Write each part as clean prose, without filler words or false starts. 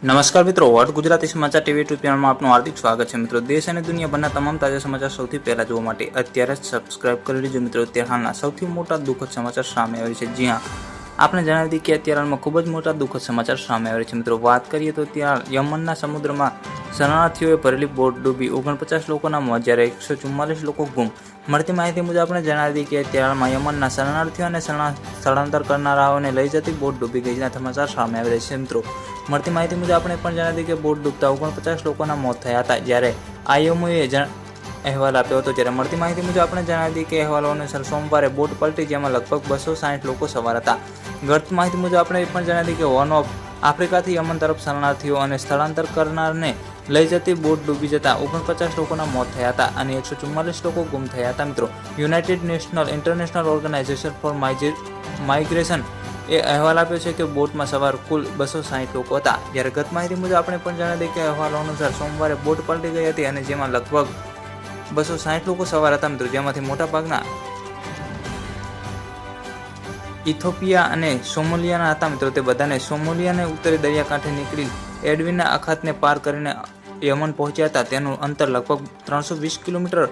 નમસ્કાર મિત્રો, વોટ ગુજરાતી સમાચાર ટીવી યુટ્યુબ ચેનલમાં આપનું હાર્દિક સ્વાગત છે। મિત્રો, દેશ અને દુનિયાભરના તમામ તાજા સમાચાર સૌથી પહેલા જોવા માટે અત્યારે જ સબસ્ક્રાઇબ કરી લેજો। મિત્રો, અત્યારે હાલના સૌથી મોટા દુઃખદ સમાચાર સામે આવ્યા છે। જી હા, આપણે જણાવી દઈએ કે અત્યારે હાલમાં ખૂબ જ મોટા દુઃખદ સમાચાર સામે આવ્યા છે। મિત્રો, વાત કરીએ તો ત્યાં યમનના સમુદ્રમાં શરણાર્થીઓએ ભરેલી બોટ ડૂબી 49 લોકોના મોત, જ્યારે 144 લોકો ગુમ। મળતી માહિતી મુજબ આપણે જણાવી દઈએ કે અત્યારે હાલમાં યમનના શરણાર્થીઓ અને સ્થળાંતર કરનારાઓને લઈ જતી બોટ ડૂબી ગઈના સમાચાર સામે આવી રહ્યા છે। મિત્રો, મળતી માહિતી મુજબ આપણે પણ જણાવી દઈએ કે બોટ ડૂબતા 49 લોકોના મોત થયા હતા, જ્યારે આઈએમઓએ અહેવાલ આપ્યો હતો। જ્યારે મળતી માહિતી મુજબ આપણે જણાવી દઈએ કે અહેવાલો અનુસાર સોમવારે બોટ પલટી, જેમાં લગભગ 260 લોકો સવાર હતા। ગત માહિતી મુજબ આપણે એ પણ જણાવી દઈએ કે હોર્ન ઓફ આફ્રિકાથી યમન તરફ શરણાર્થીઓ અને સ્થળાંતર કરનારને લઈ જતી બોટ ડૂબી જતા 49 લોકોના મોત થયા હતા અને 144 લોકો ગુમ થયા હતા। મિત્રો, United National International Organization for Migration એ અહેવાલ આપ્યો છે કે બોટમાં સવાર કુલ 260 લોકો હતા। જ્યારે ગત માહિતી મુજબ આપણે પણ જણાવી દઈએ કે અહેવાલો અનુસાર સોમવારે બોટ પલટી ગઈ હતી અને જેમાં લગભગ 260 લોકો સવાર હતા। મિત્રો, જેમાંથી મોટાભાગના ઇથોપિયા અને સોમાલિયાના હતા। મિત્રો, તે બધાને સોમાલિયાને ઉત્તરી દરિયાકાંઠે નીકળી એડવિનના અખાતને પાર કરીને યમન પહોંચ્યા હતા। તેનું અંતર લગભગ 320 કિલોમીટર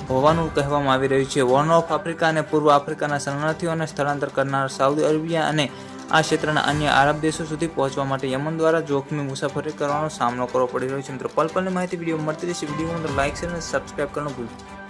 હોવાનું કહેવામાં આવી રહ્યું છે। હોર્ન ઓફ આફ્રિકા અને પૂર્વ આફ્રિકાના શરણાર્થીઓને સ્થળાંતર કરનાર સાઉદી અરેબિયા અને આ ક્ષેત્રના અન્ય આરબ દેશો સુધી પહોંચવા માટે યમન દ્વારા જોખમી મુસાફરી કરવાનો સામનો કરવો પડી રહ્યો છે। મિત્રો, પલ પલની માહિતી વિડીયો મળતી રહેશે। વિડીયો લાઇક, શેર અને સબસ્ક્રાઇબ કરવાનું ભૂલતા